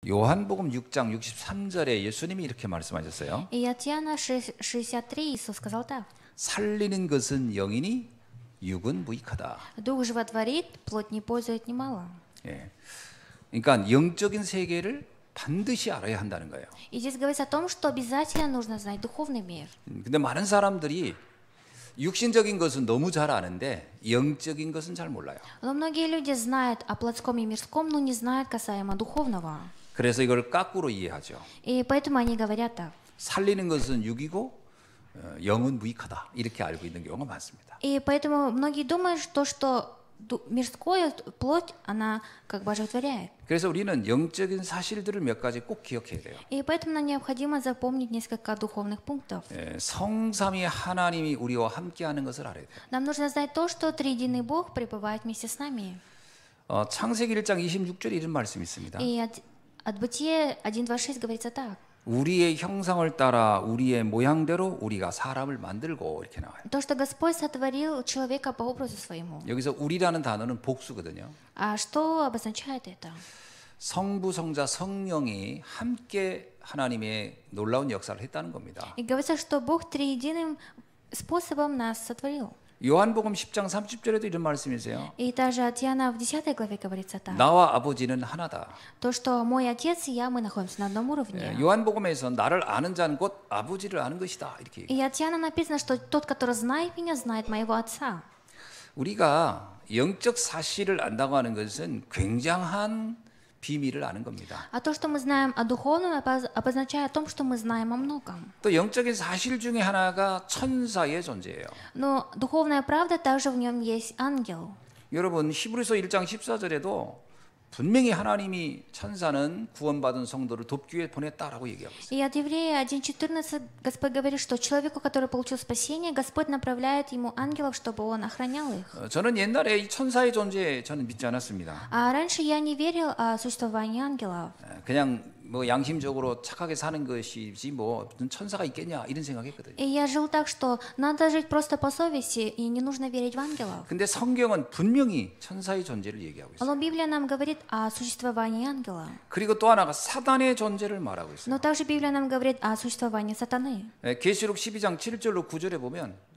요한복음 6장 63절에 예수님이 이렇게 말씀하셨어요. И от Иоанна 6:63 Иисус сказал так. 살리는 것은 영이니 육은 무익하다. Дух животворит, плоть не пользует немало. 예. 그러니까 영적인 세계를 반드시 알아야 한다는 거예요. И здесь говорится о том, что обязательно нужно знать духовный мир. 근데 많은 사람들이 육신적인 것은 너무 잘 아는데 영적인 것은 잘 몰라요. Но многие люди знают о плотском и мирском, но не знают касаемо духовного. 그래서 이걸 거꾸로 이해하죠. И поэтому они говорят так. 살리는 것은 육이고 영은 무익하다. 이렇게 알고 있는 경우가 많습니다. И поэтому многие думают, что мирское, плоть, она как бы оживотворяет. 그래서 우리는 영적인 사실들을 몇 가지 꼭 기억해야 돼요. И поэтому нам необходимо запомнить несколько духовных пунктов. 성삼위 하나님이 우리와 함께하는 것을 알아야 돼요. Нам нужно знать то, что Триединый Бог пребывает вместе с нами. 창세기 1장 26절에 이런 말씀이 있습니다. И от Бытия 1:26 говорится так. 우리의 형상을 따라 우리의 모양대로 우리가 사람을 만들고 이렇게 나와요. То, что Господь сотворил человека по образу своему. 여기서 우리라는 단어는 복수거든요. А что обозначает это? 성부, 성자, 성령이 함께 하나님의 놀라운 역사를 했다는 겁니다. И говорится, что Бог триединым способом нас сотворил. 요한복음 10장 30절에도 이런 말씀이세요. И также от Иоанна в 10 главе говорится так. 나와 아버지는 하나다. То, что мой отец и я, мы находимся на одном уровне. 요한복음에서 나를 아는 자는 곧 아버지를 아는 것이다. 이렇게 얘기해요. И от Иоанна написано, что тот, который знает меня, знает моего отца. 우리가 영적 사실을 안다고 하는 것은 굉장한 비밀을 아는 겁니다. А то, что мы знаем о духовном, обозначает о том, что мы знаем о многом. 또 영적인 사실 중에 하나가 천사의 존재예요. Но духовная правда также в нем есть ангел. 여러분 히브리서 1장 14절에도 분명히 하나님이 천사는 구원받은 성도를 돕기 위해 보냈다라고 얘기하고 있어요. И от Еврея 1:14 Господь говорит, что человеку, который получил спасение, Господь направляет ему ангелов, чтобы он охранял их. 저는 옛날에 이 천사의 존재에 저는 믿지 않았습니다. А раньше я не верил о существовании ангелов. 그냥 뭐 양심적으로 착하게 사는 것이지 뭐 무슨 천사가 있겠냐 이런 생각했거든요. И я жил так, что надо жить просто по совести и не нужно верить в ангелов. 근데 성경은 분명히 천사의 존재를 얘기하고 있어요. Но Библия нам говорит о существовании ангела. 그리고 또 하나가 사단의 존재를 말하고 있어요. Но также Библия нам говорит о существовании сатаны. 계시록 12장 7절로 9절에 보면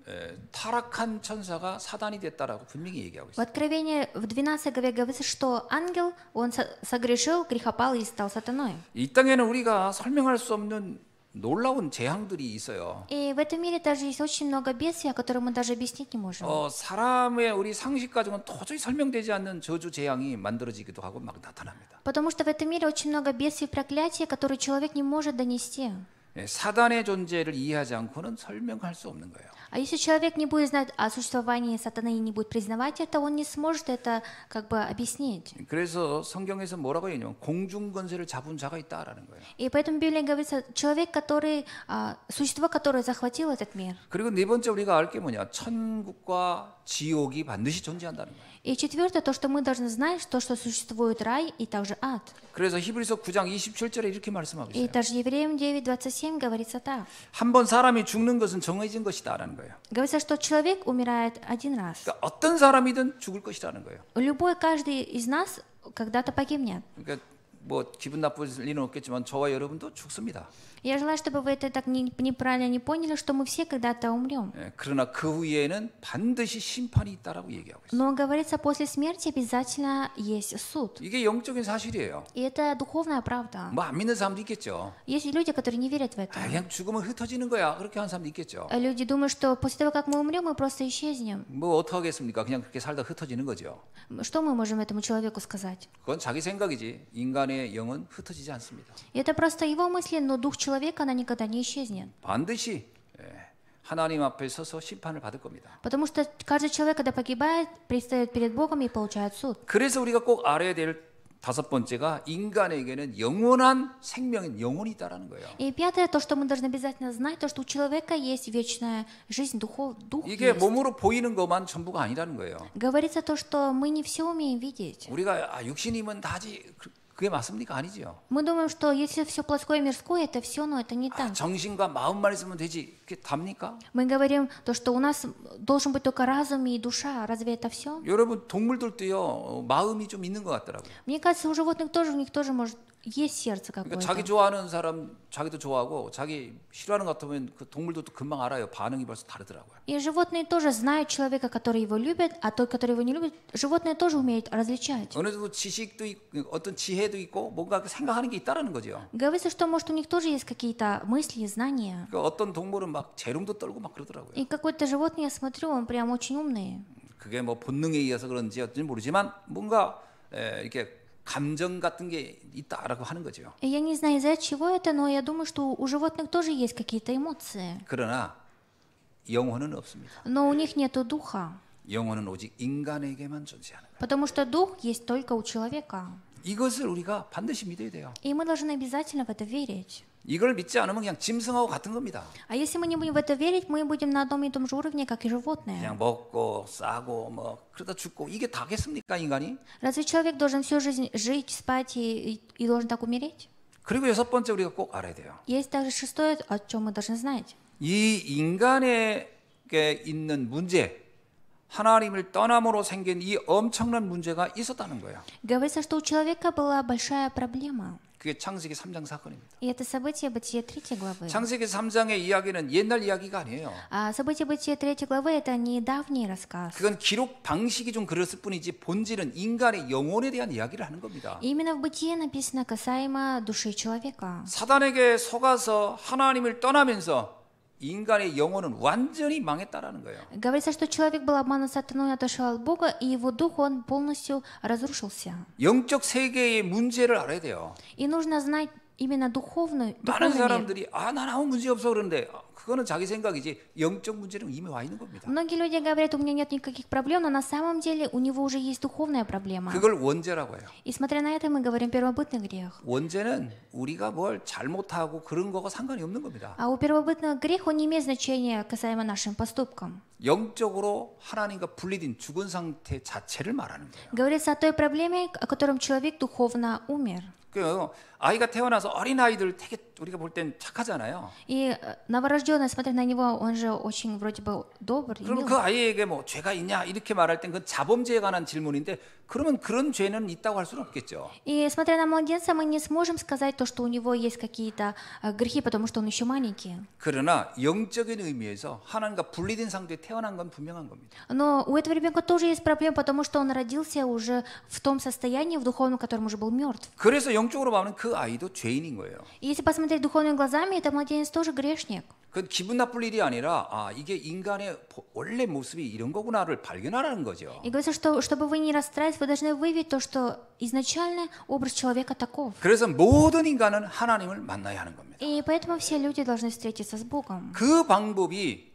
타락한 천사가 사단이 됐다라고 분명히 얘기하고 В 있어요. Откровении в 12 главе говорится, что ангел, он согрешил, грехопал и стал сатаной. 이 땅에는 우리가 설명할 수 없는 놀라운 재앙들이 있어요. И в этом мире также есть очень много бедствий, которые мы даже объяснить не можем. 사람의 우리 상식 가지고는 도저히 설명되지 않는 저주 재앙이 만들어지기도 하고 막 나타납니다. Потому что в этом мире очень много бедствий и проклятий, которые человек не может донести. 사단의 존재를 이해하지 않고는 설명할 수 없는 거예요. А если человек не будет знать о существовании сатаны и не будет признавать это, он не сможет это как бы объяснить. 그래서 성경에서 뭐라고 얘기하냐면 공중 권세를 잡은 자가 있다라는 거예요. И поэтому в Библии говорится, человек, который, существо, которое захватило этот мир. 그리고 네 번째 우리가 알 게 뭐냐? 천국과 지옥이 반드시 존재한다는 거예요. И четвертое, то, что мы должны знать, то, что существует рай и также ад. 그래서 히브리서 9장 27절에 이렇게 말씀하고 И 있어요. также Евреям 9:27 говорится так. 한 번 사람이 죽는 것은 정해진 것이다라는 거예요. Говорится, что человек умирает один раз. 그러니까 어떤 사람이든 죽을 것이라는 거예요. Каждый из нас когда-то погибнет. 그러니까 뭐 기분 나쁠 리는 없겠지만 저와 여러분도 죽습니다. Я желаю, чтобы вы это так неправильно не поняли, что мы все когда-то умрем. 그러나 그 후에는 반드시 심판이 있다라고 얘기하고 있어요. Но говорится, после смерти обязательно есть суд. 이게 영적인 사실이에요. И это духовная правда. 뭐 안 믿는 사람도 있겠죠. Есть люди, которые не верят в это. 그냥 죽으면 흩어지는 거야. 그렇게 하는 사람도 있겠죠. Люди думают, что после того, как мы умрем, мы просто исчезнем. 뭐 어떻게 하겠습니까? 그냥 그렇게 살다 흩어지는 거죠. Что мы можем этому человеку сказать? 그건 자기 생각이지. 인간의 영은 흩어지지 않습니다. Это просто его мысли, но дух человека, она никогда не исчезнет. 반드시 하나님 앞에 서서 심판을 받을 겁니다. Потому что каждый человек, когда погибает, предстает перед Богом и получает суд. 그래서 우리가 꼭 알아야 될 다섯 번째가 인간에게는 영원한 생명인 영혼이 있다라는 거예요. И пятое, то, что мы должны обязательно знать, то, что у человека есть вечная жизнь, дух 이게 есть. 몸으로 보이는 것만 전부가 아니라는 거예요. Говорится то, что мы не все умеем видеть. 우리가 육신이면 다지 그게 맞습니까? 아니죠. Мы думаем, что если все плотское и мирское, это все, но это не так. 정신과 마음만 있으면 되지. 그게 답니까? Мы говорим то, что у нас должен быть только разум и душа. Разве это все? 여러분 동물들도요 마음이 좀 있는 것 같더라고요. Мне кажется, у животных тоже, у них тоже может есть сердце 그러니까 какое-то. 자기 좋아하는 사람 자기도 좋아하고 자기 싫어하는 것 같으면 그 동물도 또 금방 알아요. 반응이 벌써 다르더라고요. И животные тоже знают человека, который его любит, а тот, который его не любит, животные тоже умеют различать. 어느 정도 지식도 있고 어떤 지혜도 있고 뭔가 생각하는 게 있다라는 거죠. Говорится, что, может, у них тоже есть какие-то мысли и знания. 그러니까 어떤 동물은 막 재롱도 떨고 막 그러더라고요. И какой-то животное, я смотрю, он прям очень умный. 그게 뭐 본능에 의해서 그런지 어쩐지 모르지만 뭔가 이렇게 감정 같은 게 있다라고 하는 거죠. И я не знаю, из-за чего это, но я думаю, что у животных тоже есть какие-то эмоции. 그러나 영혼은 없습니다. Но у них нету духа, 영혼은 오직 인간에게만 존재하는 거예요. потому что дух есть только у человека. 이것을 우리가 반드시 믿어야 돼요. И мы должны обязательно в это верить. 이걸 믿지 않으면 그냥 짐승하고 같은 겁니다. А если мы не будем в это верить, мы будем на одном и том же уровне, как и животные. 그냥 먹고 싸고 뭐 그러다 죽고 이게 다겠습니까 인간이? Разве человек должен всю жизнь жить, спать и должен так умереть? 그리고 여섯 번째 우리가 꼭 알아야 돼요. Есть также шестое, о чем мы должны знать. 이 인간에게 있는 문제, 하나님을 떠남으로 생긴 이 엄청난 문제가 있었다는 거예요. Говорится, что у человека была большая проблема. 그게 창세기 3장 사건입니다. И это событие Бытия 3 главы. 창세기 3장의 이야기는 옛날 이야기가 아니에요. А событие Бытия 3 главы это не давний рассказ. 그건 기록 방식이 좀 그랬을 뿐이지 본질은 인간의 영혼에 대한 이야기를 하는 겁니다. И именно в Бытие написано касаемо души человека. 사단에게 속아서 하나님을 떠나면서 인간의 영혼은 완전히 망했다라는 거예요. Говорится, что человек был обманут сатаной, отошел от Бога, и его дух, он полностью разрушился. 영적 세계의 문제를 알아야 돼요. И нужно знать именно духовный 많은 мир. 사람들이 난 아무 문제 없어 그러는데 그거는 자기 생각이지 영적 문제는 이미 와 있는 겁니다. Многие люди говорят, у меня нет никаких проблем, но на самом деле у него уже есть духовная проблема. 그걸 원죄라고 해요. И смотря на это, мы говорим первобытный грех. 원죄는 우리가 뭘 잘못하고 그런 거가 상관이 없는 겁니다. А у первобытного греха он не имеет значения касаемо нашим поступкам. 영적으로 하나님과 분리된 죽은 상태 자체를 말하는 거예요. Говорится о той проблеме, о котором человек духовно умер. 그 아이가 태어나서 어린 아이들 되게 우리가 볼 땐 착하잖아요. И новорожденный, смотря на него, он же очень вроде бы добр и 그럼 мил. 그 아이에게 뭐 죄가 있냐 이렇게 말할 땐 그건 자범죄에 관한 질문인데 그러면 그런 죄는 있다고 할 수는 없겠죠. И смотря на младенца, мы не сможем сказать то, что у него есть какие-то грехи, потому что он еще маленький. 그러나 영적인 의미에서 하나님과 분리된 상태에 태어난 건 분명한 겁니다. Но у этого ребенка тоже есть проблема, потому что он родился уже в том состоянии, в духовном, в котором уже был мертв. 그래서 영적으로 보면 그 아이도 죄인인 거예요. И если посмотреть духовными глазами, это младенец тоже грешник. 그 기분 나쁠 일이 아니라 이게 인간의 원래 모습이 이런 거구나를 발견하라는 거죠. И говорится, что чтобы вы не расстраивались, вы должны выявить то, что изначально образ человека таков. 그래서 모든 인간은 하나님을 만나야 하는 겁니다. И поэтому все люди должны встретиться с Богом. 그 방법이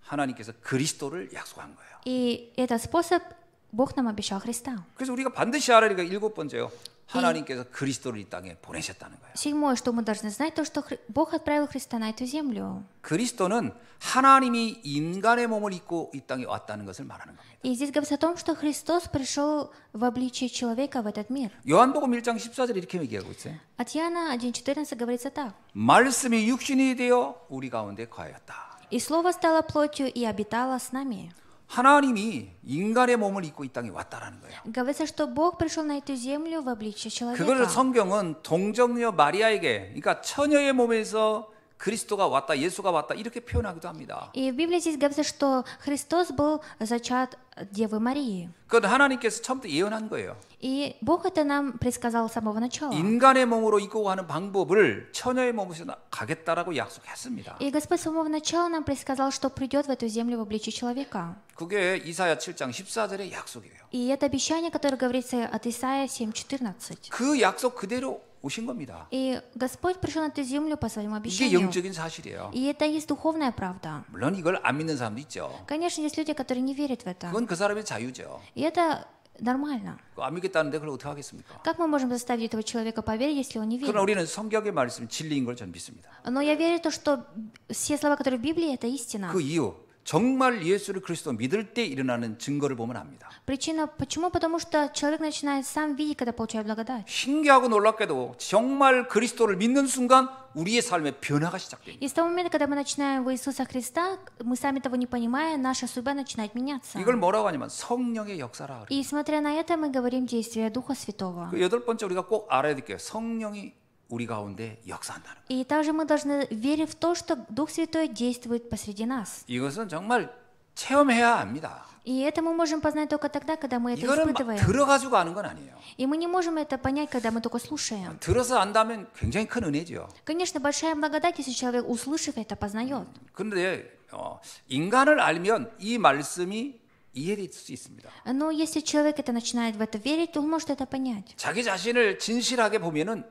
하나님께서 그리스도를 약속한 거예요. И этот способ Бог нам обещал Христа. 그래서 우리가 반드시 알아야 될 일곱 번째요. 하나님께서 그리스도를 이 땅에 보내셨다는 거예요. Седьмое, что мы должны знать, то, что Бог отправил Христа на эту землю. 그리스도는 하나님이 인간의 몸을 입고 이 땅에 왔다는 것을 말하는 겁니다. И здесь говорится о том, что Христос пришел в обличие человека в этот мир. 요한복음 1장 14절에 이렇게 얘기하고 있어요. От Иоанна 1,14 говорится так. 말씀이 육신이 되어 우리 가운데 거하였다. «И Слово стало плотью и обитало с нами». 하나님이 인간의 몸을 입고 이 땅에 왔다라는 거예요. Говорится, что Бог пришел на эту землю в обличие 그걸 человека. 성경은 동정녀 마리아에게, 그러니까 처녀의 몸에서 그리스도가 왔다, 예수가 왔다 이렇게 표현하기도 합니다. И в Библии здесь говорится, что Христос был зачат Девы Марии. 그건 하나님께서 처음부터 예언한 거예요. И Бог это нам предсказал с самого начала. 인간의 몸으로 입고 가는 방법을 처녀의 몸에서 가겠다라고 약속했습니다. И Господь с самого начала нам предсказал, что придет в эту землю в обличии человека. 그게 이사야 7장 14절의 약속이에요. И это обещание, которое говорится от Исаия 7:14. 그 약속 그대로 오신 겁니다. И Господь пришел на эту землю по своему 이게 обещанию. 영적인 사실이에요. И это есть духовная правда. 물론 이걸 안 믿는 사람도 있죠. Конечно, есть люди, которые не верят в это. 그건 그 사람의 자유죠. И это нормально. 안 믿겠다는데 그걸 어떻게 하겠습니까? Как мы можем заставить этого человека поверить, если он не 그러나 верит? 우리는 성경의 말씀이 진리인 걸 전 믿습니다. Но я верю, то, что все слова, которые в Библии, это истина. 그 이유 정말 예수를 그리스도 믿을 때 일어나는 증거를 보면 압니다. Причина почему? Потому что человек начинает сам видеть, когда получает благодать. 신기하고 놀랍게도 정말 그리스도를 믿는 순간 우리의 삶에 변화가 시작됩니다. И с того момента, когда мы начинаем в Иисуса Христа, мы сами того не понимая, наша судьба начинает меняться. 이걸 뭐라고 하냐면 성령의 역사라 그래요. И смотря на это, мы говорим действие Духа Святого. 그 여덟 번째 우리가 꼭 알아야 될 게 성령이 우리 가운데 역사한다는 거예요. И также мы должны верить в то, что Дух Святой действует посреди нас. 이것은 정말 체험해야 합니다. И это мы можем познать только тогда, когда мы это 이거는 막 испытываем. 들어가지고 아는 건 아니에요. И мы не можем это понять, когда мы только слушаем. 들어서 안다면 굉장히 큰 은혜죠. Конечно, большая благодать, если человек, услышав это, познает. 그런데 인간을 알면 이 말씀이 이해될 수 있습니다. Но если человек это начинает в это верить, то он может это понять. 자기 자신을 진실하게 보면은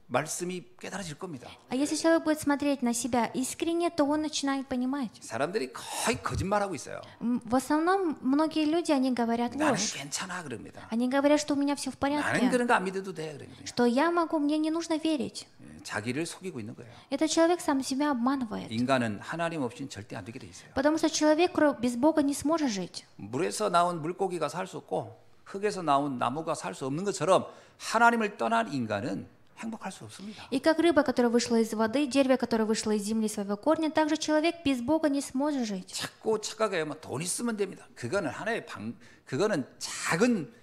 말씀이 깨달아질 겁니다. А если человек будет смотреть на себя искренне, то он начинает понимать. 사람들이 거의 거짓말하고 있어요. В основном многие люди, они говорят 나는 ложь. 괜찮아 그럽니다. Они говорят, что у меня все в 나는 порядке, 그런 거 안 믿어도 돼 그러거든요. что я могу, мне не нужно верить. 자기를 속이고 있는 거예요. Этот человек сам себя обманывает. 인간은 하나님 없이는 절대 안 되게 돼 있어요. Потому что человек без Бога не сможет жить. 물에서 나온 물고기가 살 수 없고 흙에서 나온 나무가 살 수 없는 것처럼 하나님을 떠난 인간은 행복할 수 없습니다. И как рыба, которая вышла из воды, дерево, которое вышло из земли своего корня, также человек без Бога не сможет жить. 자꾸 착각해요. 돈 있으면 됩니다. 그거는 하나의 그거는 작은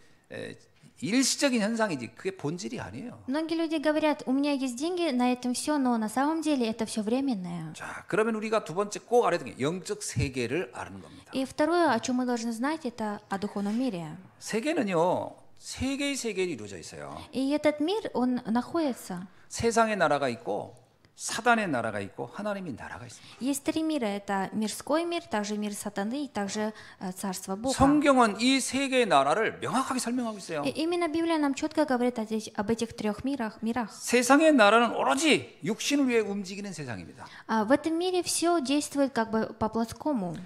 일시적인 현상이지 그게 본질이 아니에요. Многие люди говорят, у меня есть деньги, на этом все, но на самом деле это все временное. 자, 그러면 우리가 두 번째 꼭 알아야 되는 게 영적 세계를 아는 겁니다. И второе, о чем мы должны знать, это о духовном мире. 세계는요, 세 개의 세계로 이루어져 있어요. И этот мир, он находится. 세상의 나라가 있고 사단의 나라가 있고 하나님의 나라가 있습니다. Есть три мира. Это мирской мир, также мир сатаны и также царство Бога. 성경은 이 세 개의 나라를 명확하게 설명하고 있어요. И именно Библия нам четко говорит об этих трех мирах. 세상의 나라는 오로지 육신을 위해 움직이는 세상입니다. В этом мире все действует как бы по плотскому.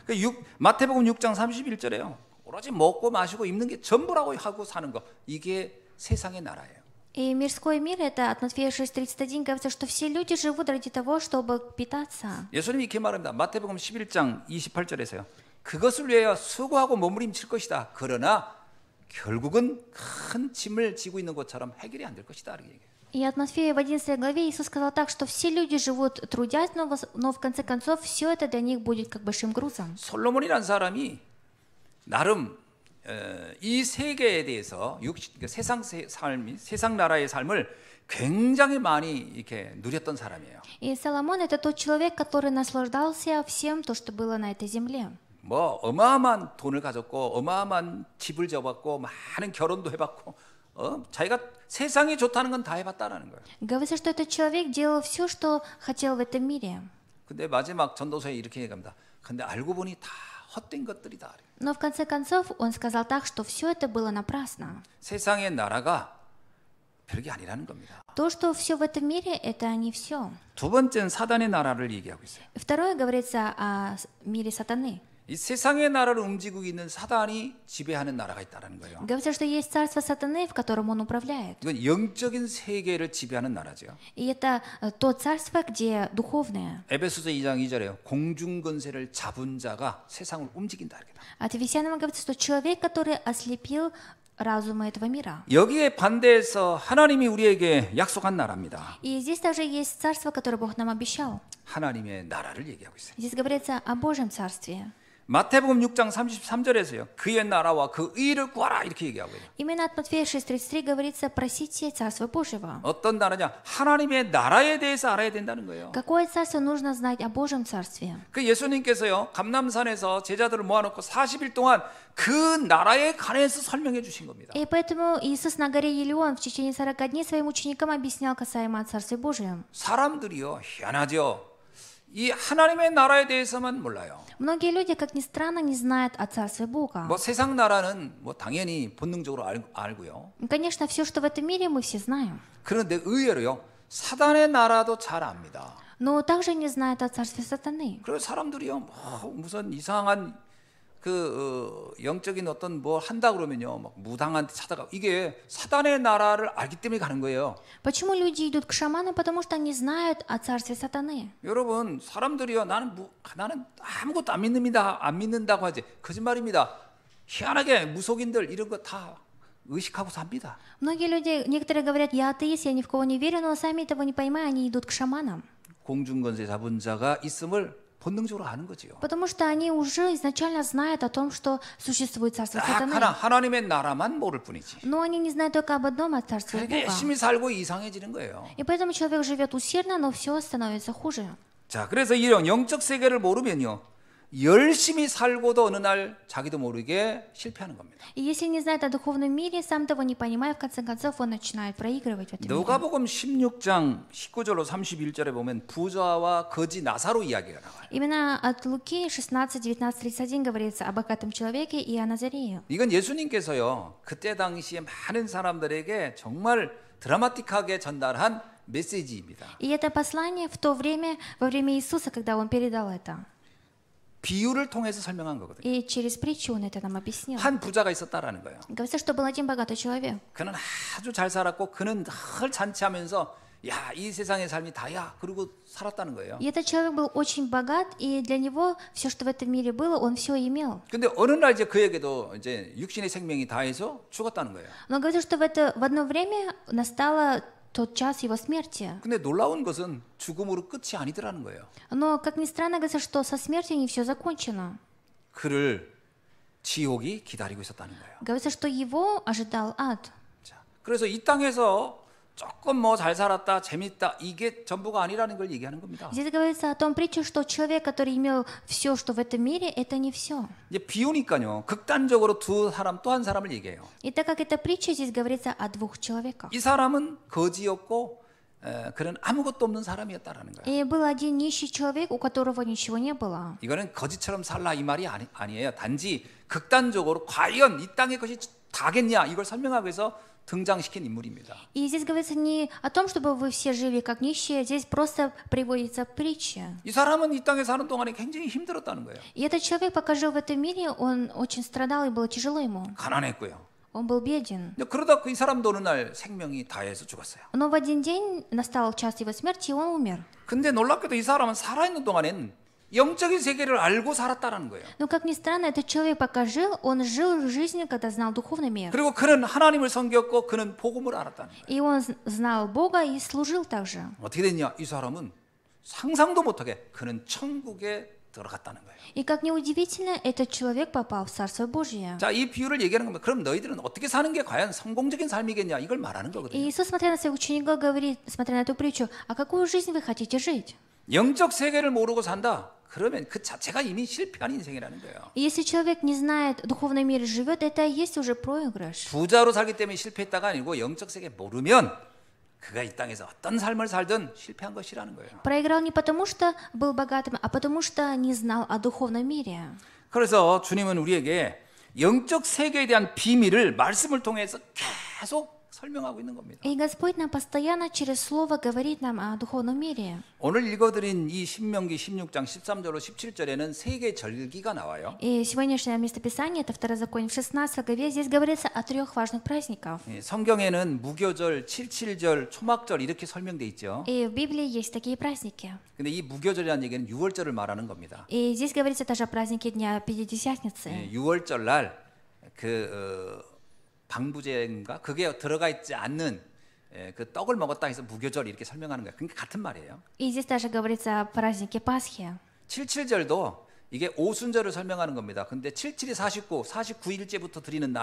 마태복음 6장 31절에요. 오로지 먹고 마시고 입는 게 전부라고 하고 사는 거. 이게 세상의 나라예요. И мирской мир, это от Матфея 6:31 говорится, что все люди живут ради того, чтобы питаться. 예수님이 이렇게 말합니다. 마태복음 11장 28절에서요. 그것을 위하여 수고하고 몸부림칠 것이다. 그러나 결국은 큰 짐을 지고 있는 것처럼 해결이 안 될 것이다. 이렇게 얘기해요. И от Матфея в 11 главе Иисус сказал так, что все люди живут, трудясь, но в конце концов все это для них будет как большим грузом. 솔로몬이라는 사람이 나름 이 세계에 대해서 세상 나라의 삶을 굉장히 많이 이렇게 누렸던 사람이에요. И Соломон это тот человек, который наслаждался всем то, что было на этой земле. 뭐 어마어마한 돈을 가졌고 어마어마한 집을 접었고 많은 결혼도 해봤고 자기가 세상이 좋다는 건 다 해봤다라는 거예요. Говорится, что этот человек делал все, что хотел в этом мире. 근데 마지막 전도서에 이렇게 얘기합니다. 근데 알고 보니 다 헛된 것들이다. Но в конце концов он сказал так, что все это было напрасно. 세상의 나라가 별게 아니라는 겁니다. То, что все в этом мире, это не все. 두 번째는 사단의 나라를 얘기하고 있어요. Второе говорится о мире сатаны. 이 세상의 나라를 움직이고 있는 사단이 지배하는 나라가 있다는 거예요. Говорится, что есть царство сатаны, в котором он управляет. 이건 영적인 세계를 지배하는 나라죠. И это то царство, где духовное. 에베소서 2장 2절에요. 공중 권세를 잡은 자가 세상을 움직인다 이렇게. От Ефесянам говорится, что человек, который ослепил разума этого мира. 여기에 반대해서 하나님이 우리에게 약속한 나라입니다. И здесь также есть царство, которое Бог нам обещал. 하나님의 나라를 얘기하고 있어요. Здесь говорится о Божьем царстве. 마태복음 6장 33절에서요. 그의 나라와 그 의를 구하라 이렇게 얘기하고 있어요. Именно от Матфея 6:33 говорится: просите царство Божьего. 어떤 나라냐? 하나님의 나라에 대해서 알아야 된다는 거예요. Какое царство нужно знать о Божьем царстве? 그 예수님께서요. 감람산에서 제자들을 모아놓고 40일 동안 그 나라에 관해서 설명해 주신 겁니다. И поэтому Иисус на горе Елеон в течение 40 дней своим ученикам объяснял касаемо о Царстве Божьем. 사람들이요. 희한하죠. 이 하나님의 나라에 대해서만 몰라요. Многие люди, как ни странно, не знают о Царстве Бога. 뭐 세상 나라는 뭐 당연히 본능적으로 알고요. Конечно, все, что в этом мире, мы все знаем. 그런데 의외로요. 사단의 나라도 잘 압니다. Но также не знают о Царстве Сатаны. 그래서 사람들이요. 무슨 이상한 영적인 어떤 뭐 한다 그러면요, 막 무당한테 찾아가. 이게 사단의 나라를 알기 때문에 가는 거예요. Почему люди идут к шаманам? Потому что они знают о царстве сатаны. 여러분, 사람들이요, 나는 아무것도 안 믿습니다, 안 믿는다고 하지. 거짓말입니다. 희한하게 무속인들 이런 거 다 의식하고 삽니다. Многие люди, некоторые говорят, я атеист, я ни в кого не верю, но сами этого не понимая, они идут к шаманам. 공중권세 잡은 자가 있음을 본능적으로 아는 거지요. Потому что они уже изначально знают о том, что существует царство 딱 сатаны. 하나님의 나라만 모를 뿐이지. Но они не знают только об одном, о царстве 그러니까 Бога. 열심히 살고 이상해지는 거예요. И поэтому человек живет усердно, но все становится хуже. 자, 그래서 이런 영적 세계를 모르면요, 열심히 살고도 어느 날 자기도 모르게 실패하는 겁니다. И если не знает о духовном мире, сам того не понимая, в конце концов он начинает проигрывать в этом мире. 누가복음 16장 19절로 31절에 보면 부자와 거지 나사로 이야기가 나와요. Именно от Луки 16, 19, 31 говорится о богатом человеке и о Назарее. 이건 예수님께서요, 그때 당시에 많은 사람들에게 정말 드라마틱하게 전달한 메시지입니다. И это послание в то время, во время Иисуса, когда он передал это. 비유를 통해서 설명한 거거든요. И через притчу он это нам объяснил. 한 부자가 있었다라는 거예요. Говорится, что был один богатый человек. 그는 아주 잘 살았고 그는 늘 잔치하면서 야, 이 세상의 삶이 다야, 그러고 살았다는 거예요. И этот человек был очень богат, и для него все, что в этом мире было, он все имел. 근데 어느 날 이제 그에게도 이제 육신의 생명이 다해서 죽었다는 거예요. Но говорится, что в одно время настало тот час его смерти. 근데 놀라운 것은 죽음으로 끝이 아니더라는 거예요. Но, как ни странно, говорится, что со смертью не все закончено. 그를 지옥이 기다리고 있었다는 거예요. Говорится, что его ожидал ад. 자, 그래서 이 땅에서 조금 뭐 잘 살았다, 재밌다, 이게 전부가 아니라는 걸 얘기하는 겁니다. Здесь говорится о том притче, что человек, который имел все, что в этом мире, это не все. 이제 비유니까요, 극단적으로 또 한 사람을 얘기해요. И так как это притча, здесь говорится о двух человеках. 이 사람은 거지였고 그는 아무것도 없는 사람이었다라는 거예요. И был один нищий человек, у которого ничего не было. 이거는 거지처럼 살라 이 말이 아니에요. 단지 극단적으로 과연 이 땅의 것이 다겠냐 이걸 설명하기 위해서 등장시킨 인물입니다. И здесь говорится не о том, чтобы вы все жили как нищие, здесь просто приводится притча. 이 사람은 이 땅에 사는 동안에 굉장히 힘들었다는 거예요. И этот человек, пока жил в этом мире, он очень страдал и было тяжело ему. 가난했고요. Он был беден. 근데 그러다 이 사람도 어느 날 생명이 다해서 죽었어요. Но в один день настал час его смерти, и он умер. 근데 놀랍게도 이 사람은 살아있는 동안엔 영적인 세계를 알고 살았다라는 거예요. Но, как ни странно, этот человек, пока жил, он жил жизнью, когда знал духовный мир. 그리고 그는 하나님을 섬겼고 그는 복음을 알았다는 거예요. И он знал Бога и служил также. 어떻게 됐냐? 이 사람은 상상도 못하게 그는 천국에 들어갔다는 거예요. И как неудивительно, этот человек попал в Царство Божие. 자, 이 비유를 얘기하는 겁니다. 그럼 너희들은 어떻게 사는 게 과연 성공적인 삶이겠냐? 이걸 말하는 И 거거든요. Иисус, смотря на своих учеников, говорит, смотря на эту притчу, а какую жизнь вы хотите жить? 영적 세계를 모르고 산다. 그러면 그 자체가 이미 실패한 인생이라는 거예요. И если человек не знает духовный мир и живет, это и есть уже проигрыш. 부자로 살기 때문에 실패했다가 아니고 영적 세계 모르면 그가 이 땅에서 어떤 삶을 살든 실패한 것이라는 거예요. Проиграл не потому, что был богатым, а потому, что не знал о духовном мире. 그래서 주님은 우리에게 영적 세계에 대한 비밀을 말씀을 통해서 계속 설명하고 있는 겁니다. И Господь нам постоянно через Слово говорит нам о духовном мире. 오늘 읽어드린 이 신명기 16장 13절로 17절에는 세 개의 절기가 나와요. И сегодняшнее местописание, это Второзаконие в 16 главе, здесь говорится о 3 важных праздниках. 성경에는 무교절, 칠칠절, 초막절 이렇게 설명돼 있죠. И в Библии есть такие праздники. 근데 이 무교절이라는 얘기는 6월절을 말하는 겁니다. И здесь говорится тоже о празднике Дня Пятидесятницы. 6월절 날 방부제인가 그게 들어가 있지 않는 그 떡을 먹었다 해서 무교절 이렇게 설명하는 거예요. 그게 같은 말이에요. И здесь тоже говорится о празднике Пасхи. 칠칠절도 이게 오순절을 설명하는 겁니다. 근데 77이 49, 49일째부터 드리는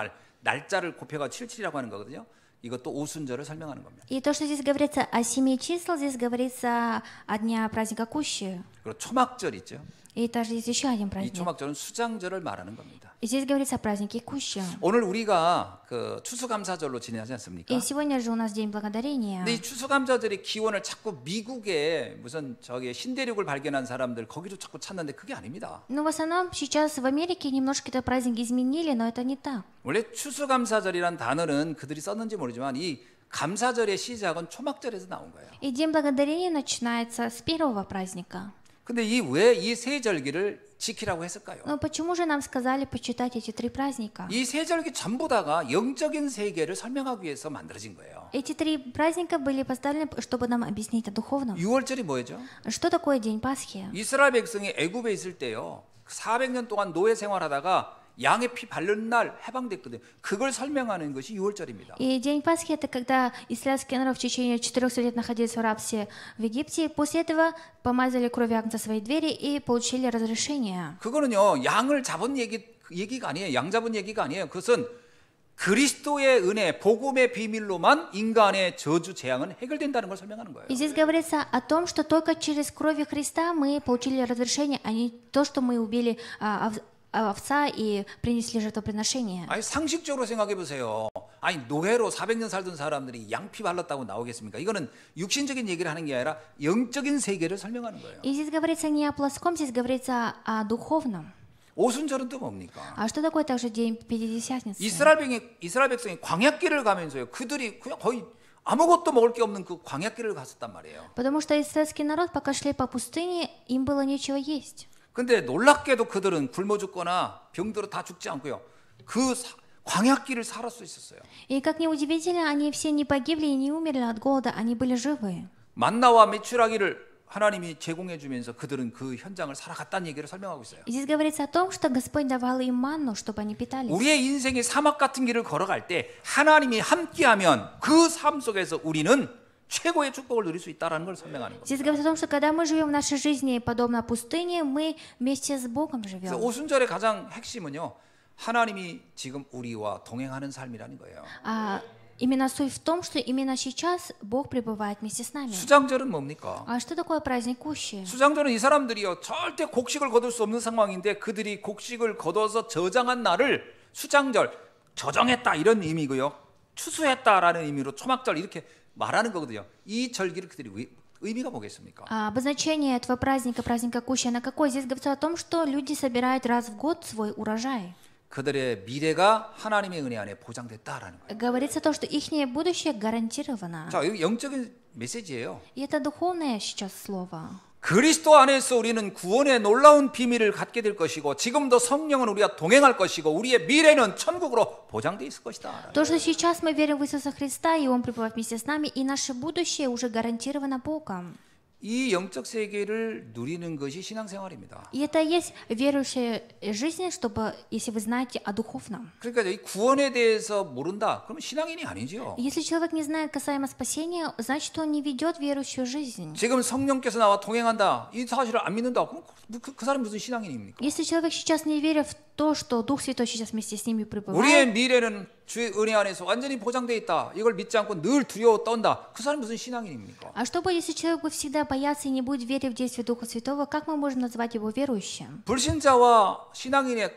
날짜를 곱해가 77이라고 하는 거거든요. 이것도 오순절을 설명하는 겁니다. И то, что здесь говорится о 7 чисел, здесь говорится о дня праздника Кущи. 그리고 초막절 있죠. И также есть еще один 이 праздник. 초막절은 수장절을 말하는 겁니다. И здесь говорится о празднике Кущи. 오늘 우리가 그 추수감사절로 지내지 않습니까? И сегодня же у нас День Благодарения. 근데 이 추수감사절의 기원을 자꾸 미국에 무슨 저기 신대륙을 발견한 사람들 거기로 자꾸 찾는데 그게 아닙니다. Но в основном сейчас в Америке немножко этот праздник изменили, но это не так. 원래 추수감사절이란 단어는 그들이 썼는지 모르지만 이 감사절의 시작은 초막절에서 나온 거예요. И День Благодарения начинается с первого праздника. 근데 왜 이 세 절기를 지키라고 했을까요? Но почему же нам сказали почитать эти три праздника? 이 세 절기 전부 다가 영적인 세계를 설명하기 위해서 만들어진 거예요. Эти три праздника были поставлены, чтобы нам объяснить о духовном. 6월절이 뭐죠? Что такое День Пасхи? 이스라엘 백성이 애굽에 있을 때요. 400년 동안 노예 생활하다가 양의 피 바른 날 해방됐거든요. 그걸 설명하는 것이 6월절입니다. И День Пасхи — это когда израильский народ в течение 400 лет находился в рабстве в Египте. После этого помазали кровью агнца свои двери и получили разрешение. 그거는요. 양을 잡은 얘기가 아니에요. 양 잡은 얘기가 아니에요. 그것은 그리스도의 은혜, 복음의 비밀로만 인간의 저주 재앙은 해결된다는 걸 설명하는 거예요. И здесь говорится о том, что только через кровь Христа мы получили разрешение, а не то, что мы убили овца и принесли жертвоприношение. 아니 상식적으로 생각해 보세요. 아니 노예로 400년 살던 사람들이 양피 발랐다고 나오겠습니까? 이거는 육신적인 얘기를 하는 게 아니라 영적인 세계를 설명하는 거예요. И здесь говорится не о плоском, здесь говорится о духовном. 오순절은 또 뭡니까? А что такое также День Пятидесятницы? 이스라엘 백성이 광야길을 가면서요. 그들이 그냥 거의 아무것도 먹을 게 없는 그 광야길을 갔었단 말이에요. Потому что израильский народ, пока шли по пустыне, им было нечего есть. 근데 놀랍게도 그들은 굶어 죽거나 병들어 다 죽지 않고요. 그 광야길을 살아 수 있었어요. И как ни удивительно, они все не погибли и не умерли от голода, они были живы. 만나와 메추라기를 하나님이 제공해 주면서 그들은 그 현장을 살아갔다는 얘기를 설명하고 있어요. И здесь говорится о том, что Господь давал им манну, чтобы они питались. 우리의 인생의 사막 같은 길을 걸어갈 때 하나님이 함께하면 그 삶 속에서 우리는 최고의 축복을 누릴 수 있다라는 걸 설명하는 거예요. Здесь говорится о том, что когда мы живем в нашей жизни подобно пустыне, мы вместе с Богом 그래서 живем. 오순절의 가장 핵심은요. 하나님이 지금 우리와 동행하는 삶이라는 거예요. Именно суть в том, что именно сейчас Бог пребывает вместе с нами. 수장절은 뭡니까? А что такое праздник Кущи? 수장절은 이 사람들이요 절대 곡식을 거둘 수 없는 상황인데 그들이 곡식을 거둬서 저장한 날을 수장절, 저정했다 이런 의미고요. 추수했다라는 의미로 초막절 이렇게 말하는 거거든요. 이 절기를 그들이 의미가 뭐겠습니까? Обозначение этого праздника, праздника Кущи, на какой? Здесь говорится о том, что люди собирают раз в год свой урожай. 그들의 미래가 하나님의 은혜 안에 보장됐다라는 거예요. Говорится то, что их будущее гарантировано. 자, 여기 영적인 메시지예요. И это духовное сейчас слово. 그리스도 안에서 우리는 구원의 놀라운 비밀을 갖게 될 것이고 지금도 성령은 우리와 동행할 것이고 우리의 미래는 천국으로 보장돼 있을 것이다. То, что сейчас мы верим в Иисуса Христа, и Он пребывает вместе с нами, и наше будущее уже гарантировано Богом. 이 영적 세계를 누리는 것이 신앙생활입니다. И это и есть верующая жизнь, чтобы, если вы знаете о духовном. 그러니까 이 구원에 대해서 모른다. 그러면 신앙인이 아니죠. Если человек не знает касаемо спасения, значит, он не ведет верующую жизнь. 지금 성령께서 나와 동행한다. 이 사실을 안 믿는다. 그럼 그 사람이 무슨 신앙인입니까? Если человек сейчас не верит в то, что Дух Святой сейчас вместе с ними 우리의 пребывает, 미래는 주의 은혜 안에서 완전히 보장돼 있다. 이걸 믿지 않고 늘 두려워 떤다. 그 사람이 무슨 신앙인입니까? а что будет, если человек будет всегда бояться и не будет верить в действие Духа Святого, как мы можем назвать его верующим? 불신자와 신앙인의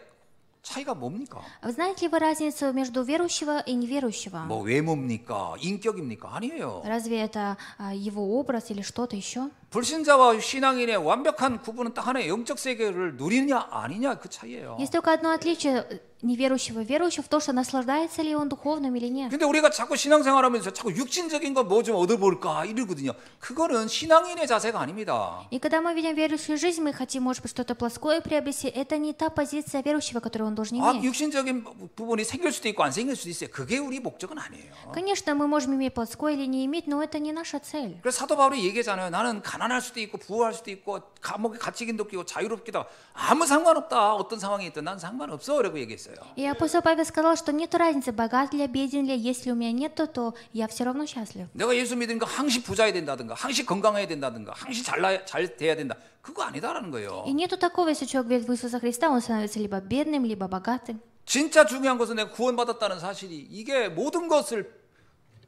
차이가 뭡니까? Вы знаете ли вы разницу между верующего и неверующего? 뭐 외모입니까? 인격입니까? 아니에요. Разве это его образ или что-то еще? 불신자와 신앙인의 완벽한 구분은 딱 하나의 영적 세계를 누리냐 아니냐 그 차이예요. Есть только одно отличие неверующего и верующего в том, что наслаждается ли он духовным или нет. 근데 우리가 자꾸 신앙생활하면서 자꾸 육신적인 거 뭐 좀 얻어볼까 이러거든요. 그거는 신앙인의 자세가 아닙니다. И когда мы видим верующую жизнь, мы хотим, может быть, что-то плоское приобрести. Это не та позиция верующего, которую он должен 아, иметь. 육신적인 부분이 생길 수도 있고 안 생길 수도 있어요. 그게 우리 목적은 아니에요. Конечно, мы можем иметь плоское или не иметь, но это не наша цель. 그래서 사도 바울이 얘기하잖아요. 나는 가난할 수도 있고 부유할 수도 있고 감옥에 갇히긴도 끼고 자유롭기도 하고 아무 상관없다. 어떤 상황이 있든 난 상관없어. 라고 얘기했어요. И апостол Павел сказал, что нет разницы, богат ли, беден ли. Если у меня нету, то я все равно счастлив. 내가 예수 믿으니까 항시 부자야 된다든가 항시 건강해야 된다든가 항시 잘 돼야 된다. 그거 아니다라는 거예요. И нету такого, если человек верит в Иисуса Христа, он становится либо бедным, либо богатым. 진짜 중요한 것은 내가 구원받았다는 사실이 이게 모든 것을